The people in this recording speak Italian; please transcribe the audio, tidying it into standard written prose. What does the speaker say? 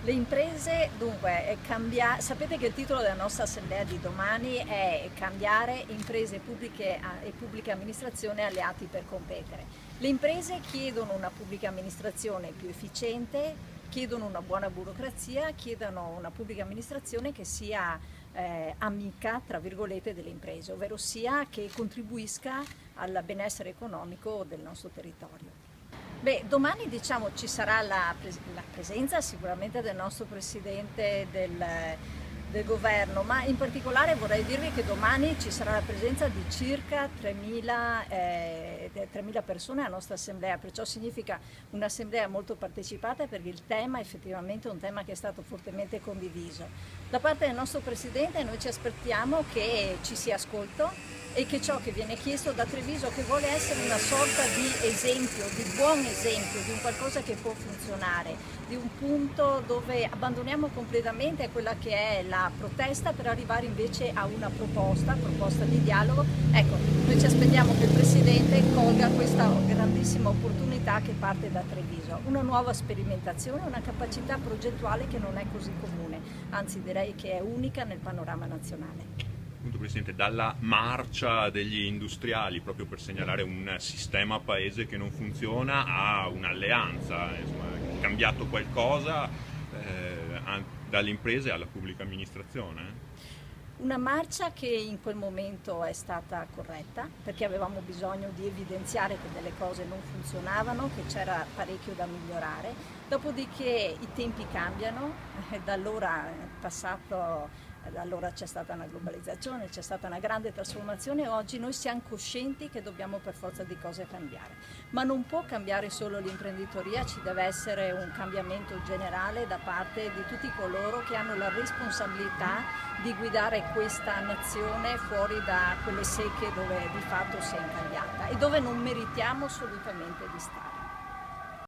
Le imprese, dunque, sapete che il titolo della nostra assemblea di domani è cambiare imprese pubbliche e pubblica amministrazione alleati per competere. Le imprese chiedono una pubblica amministrazione più efficiente, chiedono una buona burocrazia, chiedono una pubblica amministrazione che sia amica, tra virgolette, delle imprese, ovvero sia che contribuisca al benessere economico del nostro territorio. Beh, domani diciamo ci sarà la presenza sicuramente del nostro Presidente del Governo, ma in particolare vorrei dirvi che domani ci sarà la presenza di circa 3.000 persone alla nostra assemblea, perciò significa un'assemblea molto partecipata perché il tema effettivamente è un tema che è stato fortemente condiviso. Da parte del nostro Presidente noi ci aspettiamo che ci sia ascolto e che ciò che viene chiesto da Treviso, che vuole essere una sorta di esempio, di buon esempio, di un qualcosa che può funzionare, di un punto dove abbandoniamo completamente quella che è la protesta per arrivare invece a una proposta di dialogo. Ecco, noi ci aspettiamo che il Presidente colga questa grandissima opportunità che parte da Treviso, una nuova sperimentazione, una capacità progettuale che non è così comune, anzi direi che è unica nel panorama nazionale. Appunto, Presidente, dalla marcia degli industriali proprio per segnalare un sistema paese che non funziona a un'alleanza, insomma, è cambiato qualcosa dalle imprese alla pubblica amministrazione? Una marcia che in quel momento è stata corretta perché avevamo bisogno di evidenziare che delle cose non funzionavano, che c'era parecchio da migliorare, dopodiché i tempi cambiano, da allora è passato. Allora c'è stata una globalizzazione, c'è stata una grande trasformazione e oggi noi siamo coscienti che dobbiamo per forza di cose cambiare. Ma non può cambiare solo l'imprenditoria, ci deve essere un cambiamento generale da parte di tutti coloro che hanno la responsabilità di guidare questa nazione fuori da quelle secche dove di fatto si è incagliata e dove non meritiamo assolutamente di stare.